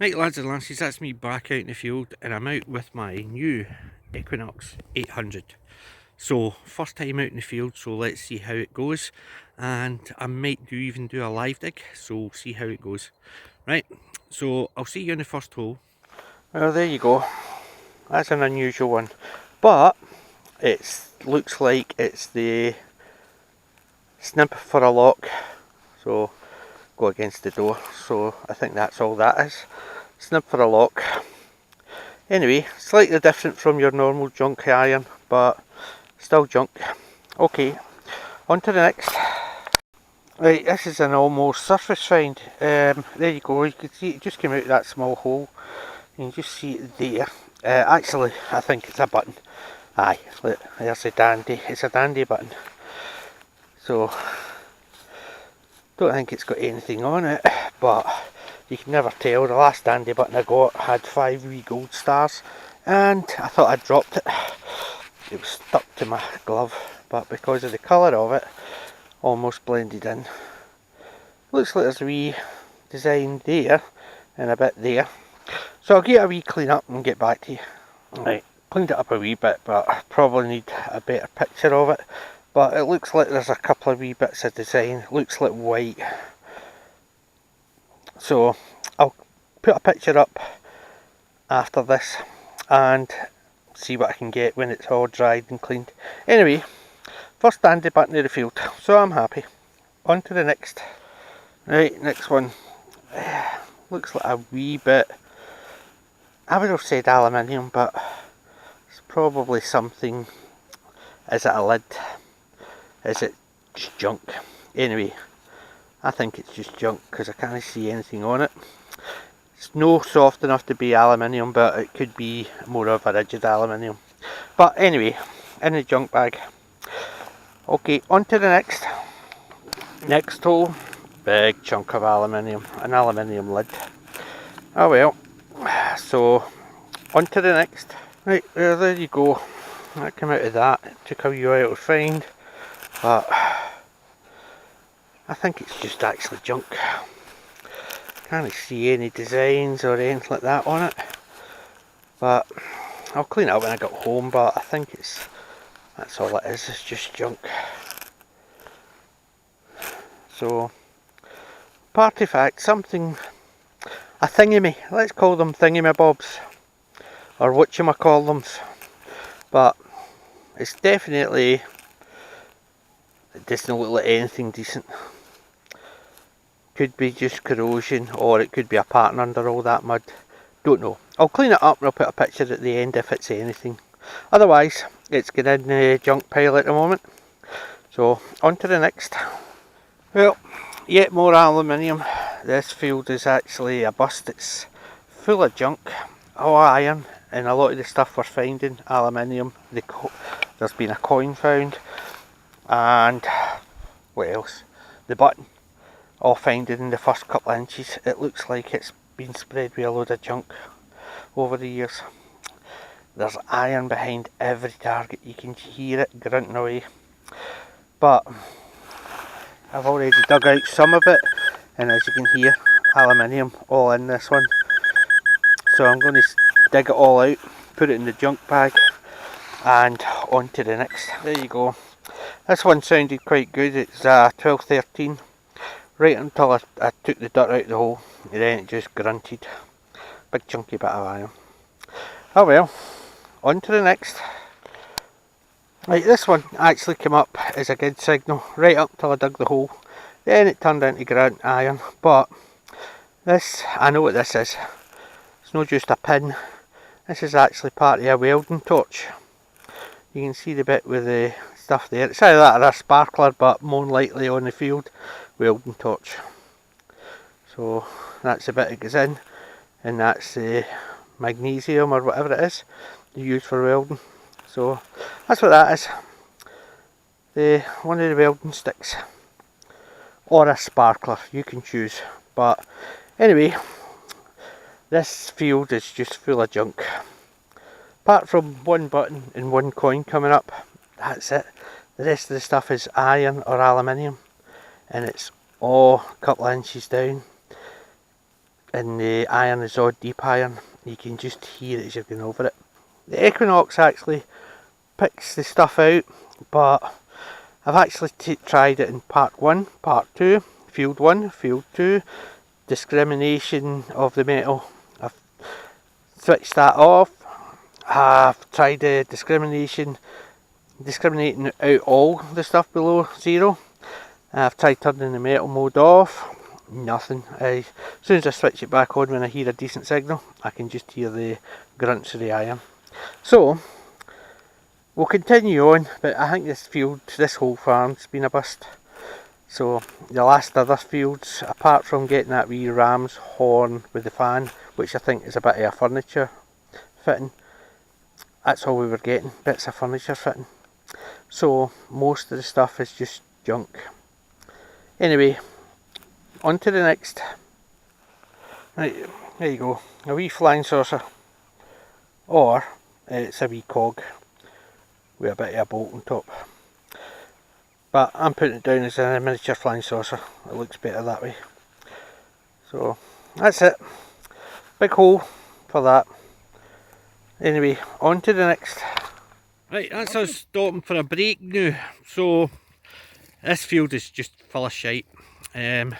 Right lads and lasses, that's me back out in the field and I'm out with my new Equinox 800. So first time out in the field, so let's see how it goes, and I might even do a live dig, so we'll see how it goes. Right, so I'll see you in the first hole. Well, there you go. That's an unusual one, but it looks like it's the snip for a lock, so go against the door, so I think that's all that is. Snip for a lock. Anyway, slightly different from your normal junk iron, but still junk. Okay, on to the next. Right, this is an almost surface find. There you go, you can see it just came out of that small hole. You can just see it there. Actually, I think it's a button. Aye, look, there's a dandy. It's a dandy button. So, don't think it's got anything on it, but you can never tell. The last dandy button I got had 5 wee gold stars, and I thought I'd dropped it. It was stuck to my glove, but because of the colour of it, almost blended in. Looks like there's a wee design there, and a bit there. So I'll get a wee clean up and get back to you. Right, cleaned it up a wee bit, but I probably need a better picture of it. But it looks like there's a couple of wee bits of design. Looks like white. So I'll put a picture up after this and see what I can get when it's all dried and cleaned. Anyway, first dandy button of the field, so I'm happy. On to the next. Right, next one. Looks like a wee bit, I would have said aluminium, but it's probably something. Is it a lid? Is it just junk? Anyway, I think it's just junk because I can't see anything on it. It's no soft enough to be aluminium, but it could be more of a rigid aluminium. But anyway, in the junk bag. Okay, on to the next. Next hole, big chunk of aluminium, an aluminium lid. Oh well, so on to the next. Right, there you go. That came out of that. It took a wee while to find, but I think it's just actually junk. Can't see any designs or anything like that on it, but I'll clean it up when I get home. But I think that's all it is. It's just junk. So, party fact, something, a thingamy. Let's call them thingamabobs, or whatchamacallums. But it's definitely, it doesn't look like anything decent. Could be just corrosion, or it could be a pattern under all that mud. Don't know. I'll clean it up and I'll put a picture at the end if it's anything. Otherwise, it's going in the junk pile at the moment. So, on to the next. Well, yet more aluminium. This field is actually a bust. It's full of junk, all iron, and a lot of the stuff we're finding, aluminium. There's been a coin found, and what else? The button. All found in the first couple of inches. It looks like it's been spread with a load of junk over the years. There's iron behind every target. You can hear it grunting away. But I've already dug out some of it, and as you can hear, aluminium all in this one. So I'm going to dig it all out, put it in the junk bag, and on to the next. There you go. This one sounded quite good. It's 1213. Right until I took the dirt out of the hole, and then it just grunted. Big chunky bit of iron. Oh well, on to the next. Right, this one actually came up as a good signal, right up till I dug the hole. Then it turned into grunt iron, but this, I know what this is. It's not just a pin. This is actually part of a welding torch. You can see the bit with the stuff there. It's either that or a sparkler, but more likely on the field, welding torch. So that's the bit it goes in, and that's the magnesium or whatever it is you use for welding. So that's what that is. One of the welding sticks, or a sparkler, you can choose. But anyway, this field is just full of junk. Apart from one button and one coin coming up, that's it. The rest of the stuff is iron or aluminium, and it's all a couple of inches down. and the iron is odd deep iron. You can just hear it as you're going over it. The Equinox actually picks the stuff out, but I've actually tried it in part 1, part 2, field 1, field 2, discrimination of the metal. I've switched that off. I've tried the discriminating out all the stuff below 0. I've tried turning the metal mode off. Nothing. As soon as I switch it back on when I hear a decent signal, I can just hear the grunts of the iron. So we'll continue on, but I think this whole farm's been a bust. So the last other fields, apart from getting that wee ram's horn with the fan, which I think is a bit of a furniture fitting, that's all we were getting, bits of furniture fitting. So most of the stuff is just junk. Anyway, on to the next. Right, there you go, a wee flying saucer, or it's a wee cog with a bit of a bolt on top. But I'm putting it down as a miniature flying saucer. It looks better that way. So that's it. Big hole for that. Anyway, on to the next. Right, that's us stopping for a break now. So this field is just full of shite. There's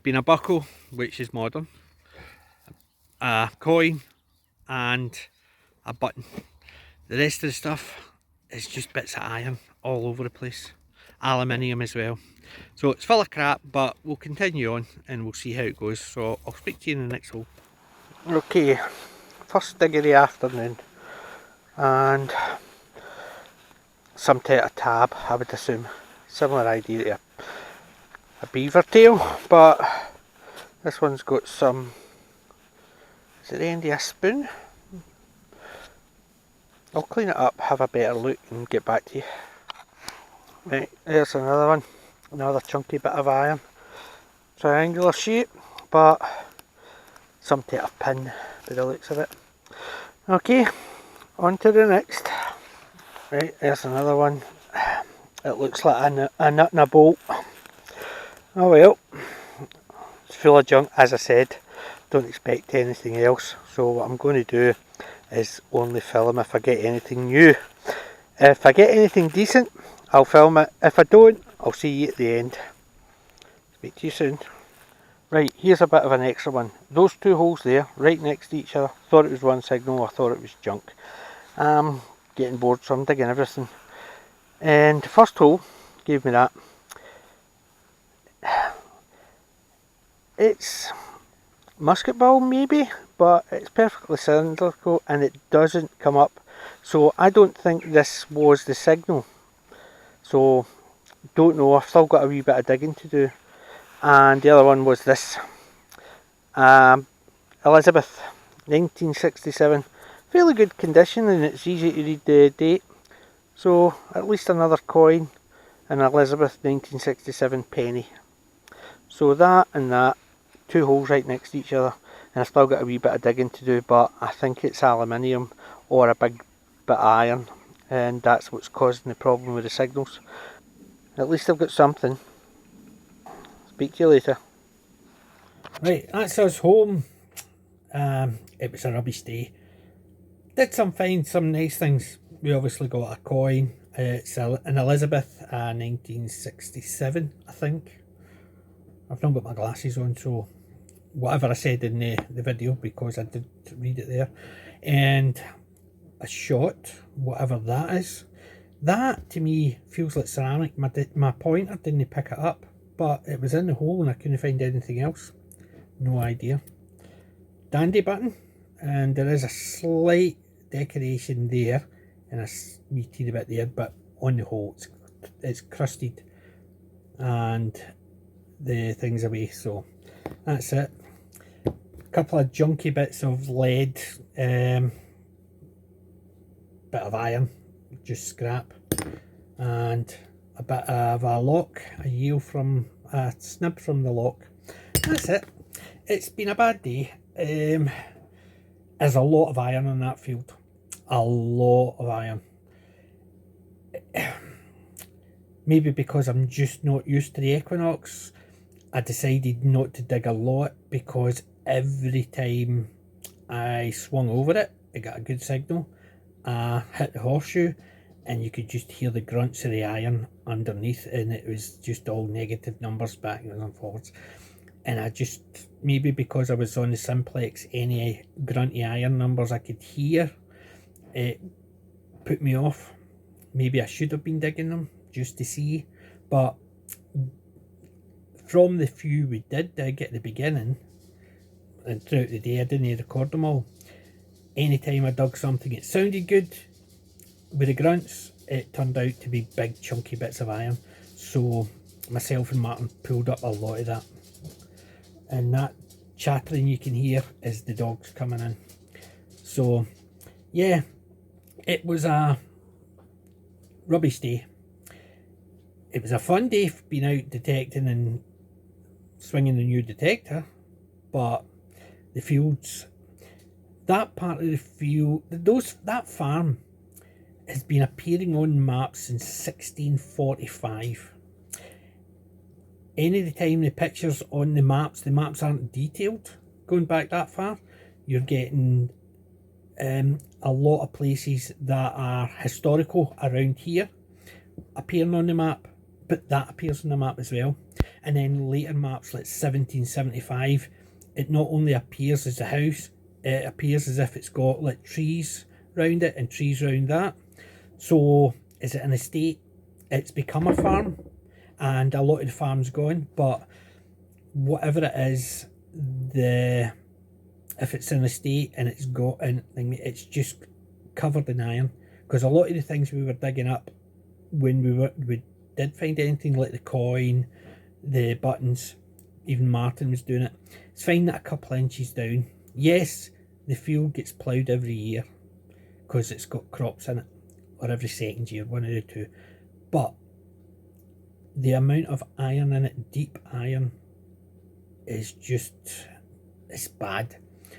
been a buckle, which is modern, a coin and a button. The rest of the stuff is just bits of iron all over the place. Aluminium as well. So it's full of crap, but we'll continue on and we'll see how it goes. So I'll speak to you in the next hole. Okay, first dig of the afternoon, and some type of tab, I would assume. Similar idea to a beaver tail, but this one's got some, is it the end of a spoon? I'll clean it up, have a better look and get back to you. Right, there's another one, another chunky bit of iron, triangular shape, but some type of pin by the looks of it. Okay, on to the next. Right, there's another one. It looks like a nut and a bolt. Oh well, it's full of junk, as I said. Don't expect anything else. So what I'm going to do is only film if I get anything new. If I get anything decent, I'll film it. If I don't, I'll see you at the end. Speak to you soon. Right, here's a bit of an extra one. Those two holes there, right next to each other. Thought it was one signal, I thought it was junk. Getting bored, so I'm digging everything. And the first hole gave me that. It's musket ball maybe, but it's perfectly cylindrical and it doesn't come up. So I don't think this was the signal. So don't know, I've still got a wee bit of digging to do. And the other one was this. Elizabeth, 1967. Fairly good condition and it's easy to read the date. So at least another coin, an Elizabeth 1967 penny. So that and that, two holes right next to each other, and I still got a wee bit of digging to do, but I think it's aluminium or a big bit of iron, and that's what's causing the problem with the signals. At least I've got something. Speak to you later. Right, that's us home. It was a rubbish day. Did find some nice things. We obviously got a coin. It's an Elizabeth 1967, I think. I've not got my glasses on, so whatever I said in the video, because I did read it there. And a shot, whatever that is. That to me feels like ceramic. My pointer didn't pick it up, but it was in the hole and I couldn't find anything else. No idea. Dandy button, and there is a slight decoration there and a wee teeny bit there, but on the hole it's crusted and the thing's away. So that's it. A couple of junky bits of lead, bit of iron, just scrap, and a bit of a lock, a snib from the lock. That's it. It's been a bad day. There's a lot of iron on that field. A lot of iron. Maybe because I'm just not used to the Equinox. I decided not to dig a lot because every time I swung over it, it got a good signal. I hit the horseshoe and you could just hear the grunts of the iron underneath, and it was just all negative numbers backwards and forwards. And I just, maybe because I was on the simplex, any grunty iron numbers I could hear, it put me off. Maybe I should have been digging them just to see, but from the few we did dig at the beginning and throughout the day, I didn't record them all. Anytime I dug something it sounded good with the grunts, it turned out to be big chunky bits of iron. So myself and Martin pulled up a lot of that, and that chattering you can hear is the dogs coming in. So yeah, it was a rubbish day. It was a fun day being out detecting and swinging the new detector, but the fields, that part of the field, that farm has been appearing on maps since 1645. Any of the time the pictures on the maps aren't detailed going back that far. You're getting a lot of places that are historical around here appearing on the map, but that appears on the map as well. And then later maps like 1775, it not only appears as a house, it appears as if it's got like trees round it and trees round that. So is it an estate? It's become a farm, and a lot of the farm's gone, but whatever it is, if it's an estate and it's got, and it's just covered in iron, because a lot of the things we were digging up when we did find anything like the coin, the buttons, even Martin was doing it, it's fine that a couple of inches down. Yes, the field gets ploughed every year because it's got crops in it, or every second year, one of the two, but the amount of iron in it, deep iron, is just, it's bad.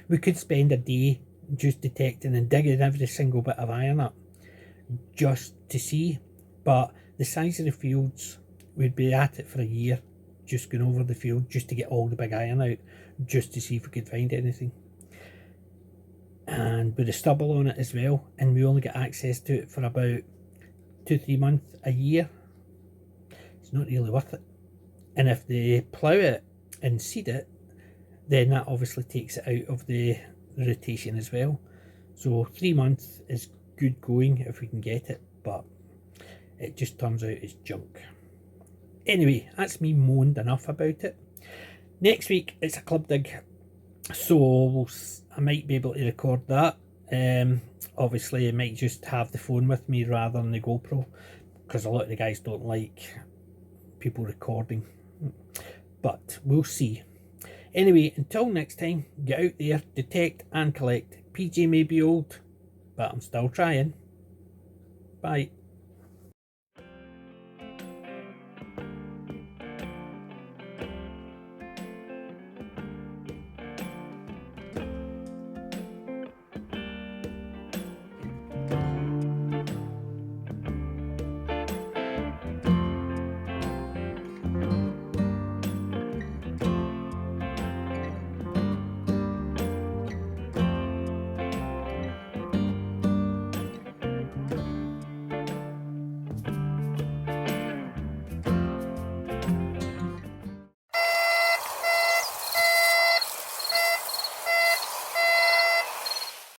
We could spend a day just detecting and digging every single bit of iron up just to see, but the size of the fields, we'd be at it for a year just going over the field just to get all the big iron out, just to see if we could find anything. And with the stubble on it as well, and we only get access to it for about 2-3 months a year, it's not really worth it. And if they plough it and seed it, then that obviously takes it out of the rotation as well. So 3 months is good going if we can get it, but it just turns out it's junk. Anyway, that's me moaned enough about it. Next week it's a club dig, so I might be able to record that. Obviously I might just have the phone with me rather than the GoPro, because a lot of the guys don't like people recording, but we'll see. Anyway, until next time, get out there, detect and collect. PJ may be old, but I'm still trying. Bye.